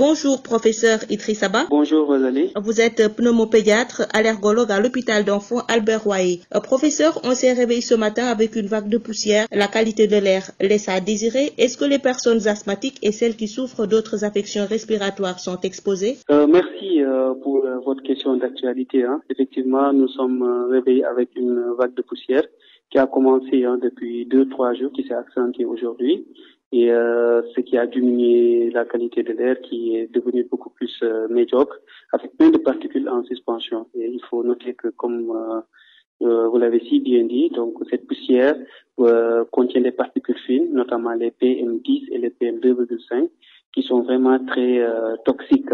Bonjour, professeur Idrissa Ba. Bonjour, Rosalie. Vous êtes pneumopédiatre, allergologue à l'hôpital d'enfants Albert Royer. Professeur, on s'est réveillé ce matin avec une vague de poussière. La qualité de l'air laisse à désirer. Est-ce que les personnes asthmatiques et celles qui souffrent d'autres affections respiratoires sont exposées? Merci pour votre question d'actualité. Effectivement, nous sommes réveillés avec une vague de poussière qui a commencé depuis 2-3 jours, qui s'est accentuée aujourd'hui. Et ce qui a diminué la qualité de l'air qui est devenue beaucoup plus médiocre, avec plein de particules en suspension. Et il faut noter que, comme vous l'avez si bien dit, donc cette poussière contient des particules fines, notamment les PM10 et les PM2,5, qui sont vraiment très toxiques,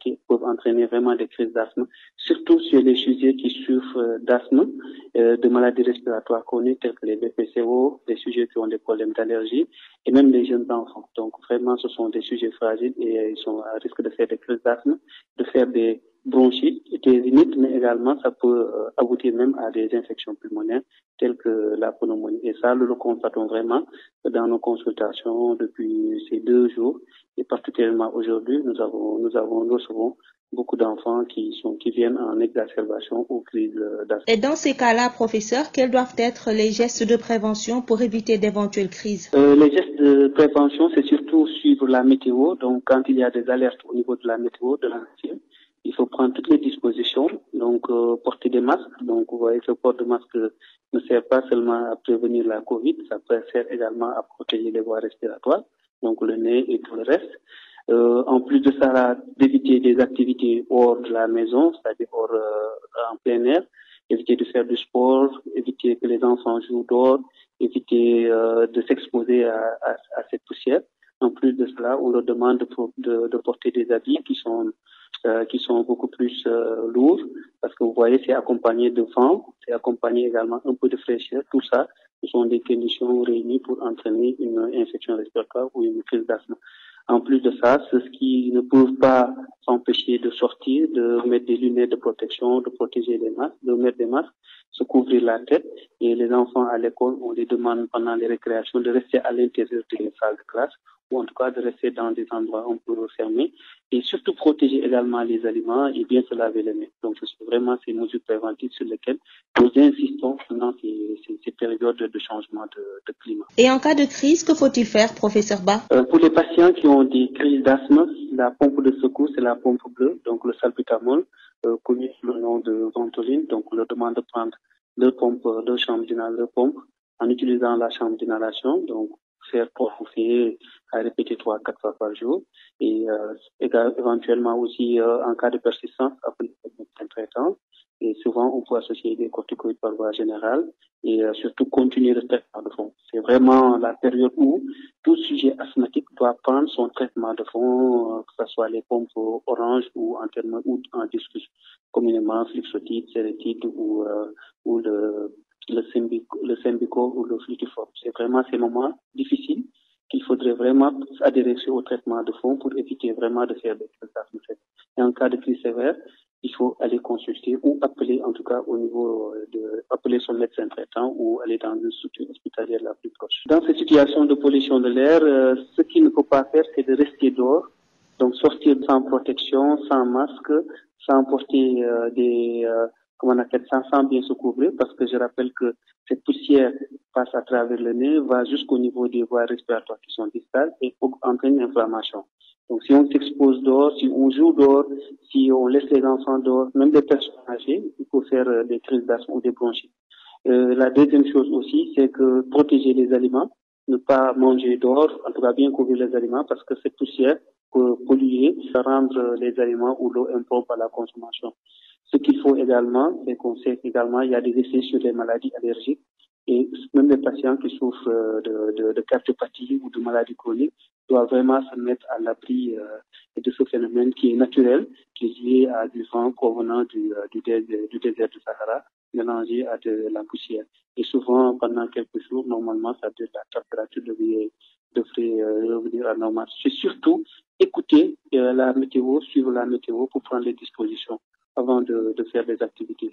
qui peuvent entraîner vraiment des crises d'asthme, surtout sur les sujets qui souffrent d'asthme, de maladies respiratoires chroniques telles que les BPCO, les sujets qui ont des problèmes d'allergie, et même les jeunes enfants. Donc vraiment, ce sont des sujets fragiles et ils sont à risque de faire des crises d'asthme, de faire des bronchites, des rhinites, mais également ça peut aboutir même à des infections pulmonaires telles que la pneumonie. Et ça, nous le constatons vraiment dans nos consultations depuis ces 2 jours. Et particulièrement aujourd'hui, nous recevons beaucoup d'enfants qui viennent en exacerbation aux crises d'asthme. Et dans ces cas-là, professeur, quels doivent être les gestes de prévention pour éviter d'éventuelles crises? Les gestes de prévention, c'est surtout suivre la météo. Donc, quand il y a des alertes au niveau de la météo, de la nature, il faut prendre toutes les dispositions. Donc, porter des masques. Donc, vous voyez que le port de masque ne sert pas seulement à prévenir la Covid, ça peut servir également à protéger les voies respiratoires, donc le nez et tout le reste. En plus de ça, d'éviter des activités hors de la maison, c'est-à-dire en plein air, éviter de faire du sport, éviter que les enfants jouent dehors, éviter de s'exposer à cette poussière. En plus de cela, on leur demande de porter des habits qui sont beaucoup plus lourds, parce que vous voyez, c'est accompagné de vent, c'est accompagné également un peu de fraîcheur. Tout ça, ce sont des conditions réunies pour entraîner une infection respiratoire ou une crise d'asthme. En plus de ça, ceux qui ne peuvent pas s'empêcher de sortir, de mettre des lunettes de protection, de protéger les masques, de mettre des masques, se couvrir la tête. Et les enfants à l'école, on les demande pendant les récréations de rester à l'intérieur des salles de classe, ou en tout cas de rester dans des endroits un peu fermés. Et surtout protéger également les aliments et bien se laver les mains. Donc, c'est vraiment ces mesures préventives sur lesquelles nous insistons pendant ces périodes de changement de climat. Et en cas de crise, que faut-il faire, professeur Ba? Pour les patients qui ont des crises d'asthme, la pompe de secours, c'est la pompe bleue, donc le salbutamol, connu sous le nom de Ventoline. Donc, on leur demande de prendre deux chambres d'inhalation, en utilisant la chambre d'inhalation, donc faire pousser à répéter 3-4 fois par jour. Et éventuellement aussi, en cas de persistance, appeler le médecin traitant. Et souvent, on peut associer des corticoïdes par voie générale et surtout continuer le traitement de fond. C'est vraiment la période où tout sujet asthmatique doit prendre son traitement de fond, que ce soit les pompes orange ou en discus, communément Flixotide, Sérétide ou le Sembico ou le Flutiform. C'est vraiment ces moments difficiles qu'il faudrait vraiment adhérer au traitement de fond pour éviter vraiment de faire des crises d'asthme. Et en cas de crise sévère, il faut aller consulter ou appeler, en tout cas au niveau appeler son médecin traitant ou aller dans une structure hospitalière la plus proche. Dans ces situations de pollution de l'air, ce qu'il ne faut pas faire, c'est de rester dehors, donc sortir sans protection, sans masque, sans porter sans bien se couvrir, parce que je rappelle que cette poussière passe à travers le nez, va jusqu'au niveau des voies respiratoires qui sont distales et entraîne une inflammation. Donc, si on s'expose dehors, si on joue dehors, si on laisse les enfants dehors, même des personnes âgées, il faut faire des crises d'asthme ou des bronchites. La deuxième chose aussi, c'est que protéger les aliments, ne pas manger dehors, en tout cas bien couvrir les aliments, parce que cette poussière peut polluer, rendre les aliments ou l'eau impropre à la consommation. Ce qu'il faut également, c'est qu'on sait également, il y a des effets sur les maladies allergiques. Et même les patients qui souffrent de cardiopathie ou de maladies chroniques doivent vraiment se mettre à l'abri de ce phénomène qui est naturel, qui est lié à du vent provenant du désert du Sahara, mélangé à de la poussière. Et souvent, pendant quelques jours, normalement, la température devrait revenir à normal. C'est surtout écouter la météo, suivre la météo pour prendre les dispositions. avant de faire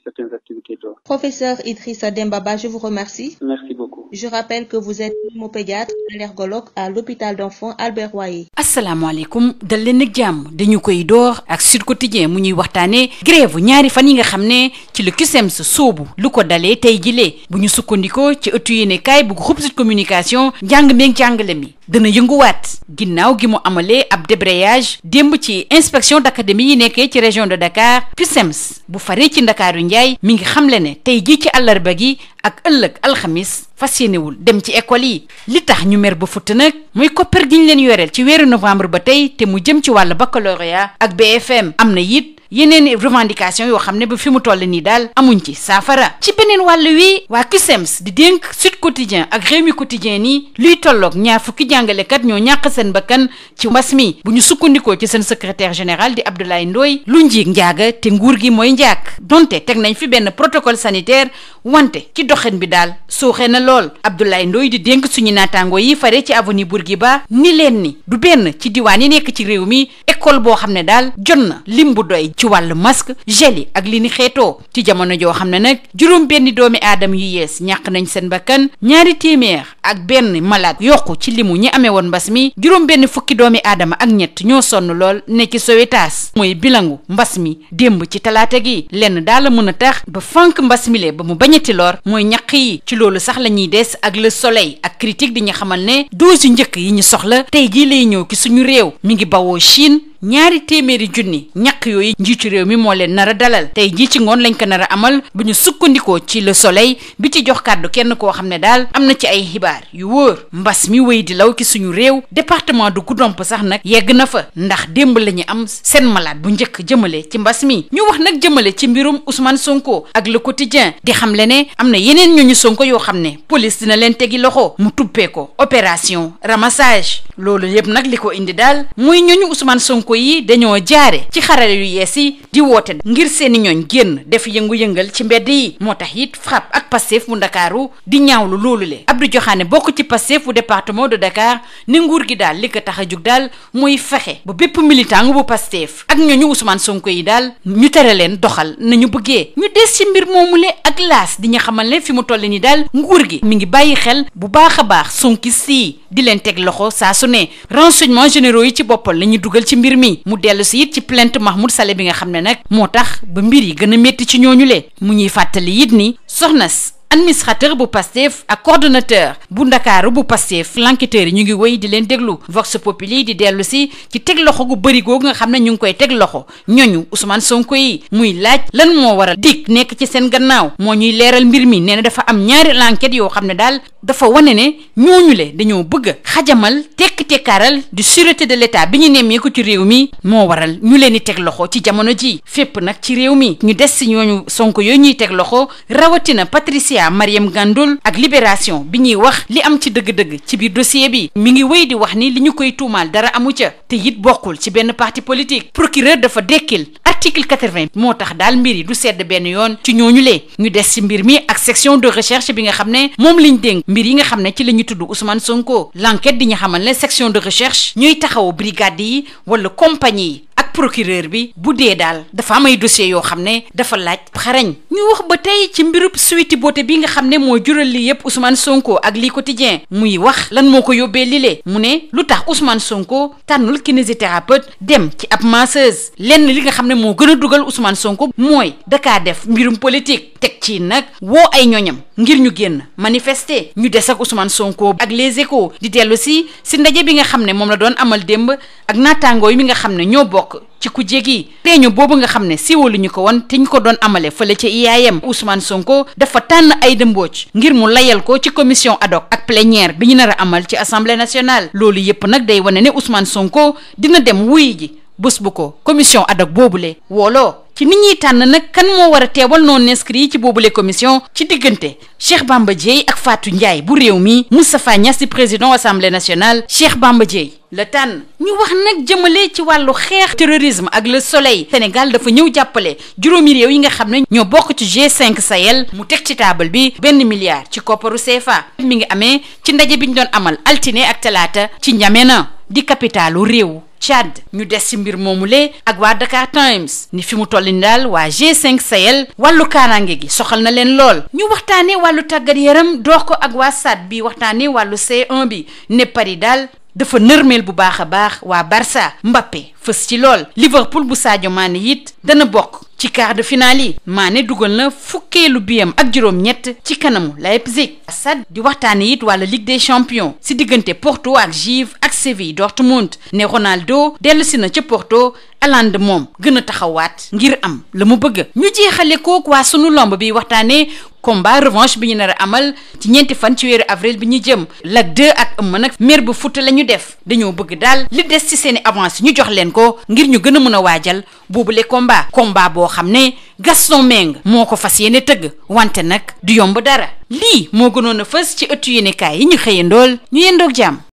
certaines activités dehors. Professeur Idrissa Demba Ba, je vous remercie. Merci beaucoup. Je rappelle que vous êtes pneumopédiatre allergologue à l'hôpital d'enfants Albert Royer. asalaamaaleykum dal leen ak jàmm dañu koy door ak Sud Quotidien mu ñuy waxtaane grève ñaari fan yi nga xam ne ci le CUSEMS soobu lu ko dalee tey jilee bu ñu sukkandikoo ci ëttu yéenekaay bu groupe Sud Communication njàng meeg jàngale mi dana yënguwaat ginnaaw gi mu amalee ab débrayage démb ci inspection d'académie yi nekkee ci région de Dakar. CUSEMS bu faree ci Ndakaaru Njaay mi ngi xamle ne tey jii ci àllarba gi ak ëllëg alxamis fas yéenewul dem ci école yi li tax ñu mer ba futt nag mooy koppar gi ñu leen yoreel ci weeru novembre ba tey te mu jëm ci wàllu baccalauréat ak BFM am na it yeneen revendication yoo xam ne ba fi mu toll nii daal amuñ ci saafara ci beneen wàll wi waa CUSEMS di dénk Sud Quotidien ak Rewmi Quotidien ni luy tolloog 20 jàngalekat ñoo ñàkk seen bakkan ci mbas mi bu ñu sukkandikoo ci seen secrétaire général di Abdoulaye Ndoye lu njiig njaaga te nguur gi mooy njaag donte teg nañ fi benn protocole sanitaire wante ci doxin bi daal sooxee na lool Abdoulaye Ndoye di dénk suñu naataango yi fare ci avenue Bourguiba ni leen ni du benn ci diwaan yi nekk ci réew mi école boo xam ne daal jot na lim bu doy ci wàllu masque gel yi ak li ni xeetoo ci jamono joo xam ne nag juróom benn doomi aadama yu yees ñàkk nañ seen bakkan 201 malade yokku ci limu ñi amee woon mbas mi juróom benn fukki doomi aadama ak ñett ñoo sonn lool ne ci Sowétas mooy bilangu mbas mi démb ci talaata gi lenn daal la mën a tax ba fànk mbas mi le ba mu bañati lor mooy ñaq yi ci loolu sax la ñuy des ak Le Soleil ak critique di ñu xamal ne dose yu njëkk yi ñu soxla tey jii lay ñëw ki suñu réew mi ngi bawoo Chine 200 junni ñaq yooyu njiitu réew mi moo leen nar a dalal tey jii ci ngoon lañ ko nar a amal bu ñu sukkandikoo ci Le Soleil bi ci jox kàddu kenn koo xam ne daal am na ci ay xibaar yu wóor mbas mi wéy di law ci suñu réew département du Goudomp sax nag yegg na fa ndax démb la ñu am seen malade bu njëkk jëmale ci mbas mi ñu wax nag jëmale ci mbirum Ousmane Sonko ak Le Quotidien di xamle ne am na yeneen ñooñu Sonko yoo xam ne police dina leen tegi loxo mu tuppee ko opération ramassage loolu yëpp nag li ko indi daal muy ñooñu Ousmane Sonko yi dañoo jaare ci xarale yu yees yi di woote ngir seeni ñooñ génn def yëngu-yëngal ci mbedd yi moo tax it FRAPP ak Pastef bu Ndakaaru di ñaawlu loolu le Abdou Diokhane bokk ci Pastef bu département de Dakar ni nguur gi daal li ko tax a jug daal muy fexe ba bépp militant bu Pastef ak ñooñu Ousmane Sonko yi daal ñu tere leen doxal nañu bëggee ñu des ci mbir moomule ak laas di ñu xamal ne fi mu toll ni daal nguur gi mi ngi bàyyi xel bu baax a baax sonkis yi di leen teg loxo saa su ne renseignements généraux yi ci boppal la ñu dugal ci mbir mi mu dellu si it ci plainte Mahmoud Saleh bi nga xam ne nag moo tax ba mbir yi gën a métti ci ñooñu le mu ñuy fàttali it ni soxna administrateur bu Pastef ak coordonnateur bu Ndakaaru bu Pastef l'enquêteur yi ñu ngi wéy di leen déglu Vox Populi di dellu si ci teg loxo gu bëri googu nga xam ne ñu ngi koy teg loxo ñooñu Ousmane Sonko yi muy laaj lan moo war a dikk nekk ci seen gannaaw moo ñuy leeral mbir mi nee na dafa am ñaari enquête yoo xam ne daal dafa wane ne ñooñu le dañoo bëgg a xajamal tekk-tekkaaral du sûreté de l'État bi ñu nemmeeku ci réew mi moo waral ñu leen di teg loxo ci jamono ji fépp nag ci réew mi ñu des si ñooñu Sonko yooyu ñuy teg loxo rawatina Patricia Mariam Gandoul ak Libération bi ñuy wax li am ci dëgg-dëgg ci biir dossier bi mi ngi wéy di wax ni li ñu koy tuumaal dara amu ca te it bokkul ci benn parti politique procureur dafa dekkil article 80 moo tax daal mbir yi du sedd benn yoon ci ñooñu lee ñu des ci mbir mi ak section de recherche bi nga xam ne moom liñ dénk mbir yi nga xam ne ci la ñu tudd Ousmane Sonko l'enquête di ñu xamal ne section de recherche ñuy taxawu brigade yi wala compagnie yi ak procureur bi bu dee daal dafa am ay dossiers yoo xam ne dafa laaj xarañ ñu wax ba tey ci mbirub Sweety Beauté bi nga xam ne moo jural li yëpp Ousmane Sonko ak lii quotidien muy wax lan moo ko yóbbee lile mu ne lu tax Ousmane Sonko tànnul kinésithérapeute dem ci ab masseuse lenn li nga xam ne moo gën a dugal Ousmane Sonko mooy dakaa def mbirum politique teg ci nag woo ay ñoñam ngir ñu génn manifester ñu des ak Ousmane Sonko ak les Échos di dellu si ndaje bi nga xam ne moom la doon amal démb ak naataangoo yi mi nga xam ne ñoo bokk ci ku jégi réunion boobu nga xam ne siiwalu ñu ko woon te ñu ko doon amale fële ca IAM Ousmane Sonko dafa tànn Aïda Mbodj ngir mu layal ko ci commission ad hoc ak plénière bi ñu nar a amal ci assemblée nationale loolu yépp nag day wane ne Ousmane Sonko dina dem wuy ji bés bu ko commission ad hoc boobule wooloo ci nit ñuy tànn nag kan moo war a teewal non inscrit yi ci boobule commission ci diggante Cheikh Bamba Dièye ak Fatou Ndiaye bu réew mi Moustapha Niasse di président assemblée nationale Cheikh Bamba Dièye la tànn ñu wax nag jëmale ci wàllu xeex terrorisme ak Le Soleil Sénégal dafa ñëw jàppale juróomi réew yi nga xam ne ñoo bokk ci G5 Sahel mu teg ci taabal bi 1 milliard ci kopparu CFA mi ngi amee ci ndaje bi ñu doon amal altine ak talaata ci N'Djamena di capitalu réew Tchad. ñu des ci mbir moomule ak waa Dakar Times ni fi mu toll ni daal waa G5 Sahel wàllu kaaraange gi soxal na leen lool. ñu waxtaanee wàllu tàggat yaram door ko ak waa SAD bi waxtaanee wàllu C1 bi ne Paris daal dafa nërmeel bu baax a baax waa Barça. Mbappé fës ci lool. Liverpool bu Sadio Mané it dana bokk ci quart de finale yi. Mané dugal na fukkeelu biyam ak juróom-ñett ci kanamu Leipzig. SAD di waxtaane it wàllu Ligue des champions si diggante Porto ak Juve ak Séville Dortmund ne Ronaldo dellusi na ca Porto. Haaland moom gën a taxawaat ngir am la mu bëgg. ñu jeexale kook waa sunu lomb bi waxtaanee combat revanche bi ñu nar a amal ci ñeenti fan ci weeru avril bi ñu jëm. Lac 2 ak Eumeu nag mer bu futt la ñu def dañoo bëgg daal li des ci seeni avance ñu jox leen ko ngir ñu gën a mën a waajal boobule combat boo xam ne Gaston Mbengue moo ko fas yéene tëgg wante nag du yomb dara. lii moo gënoon a fës ci ëttu yéenekaay yi ñu xëyandool ñu yendoog jàmm.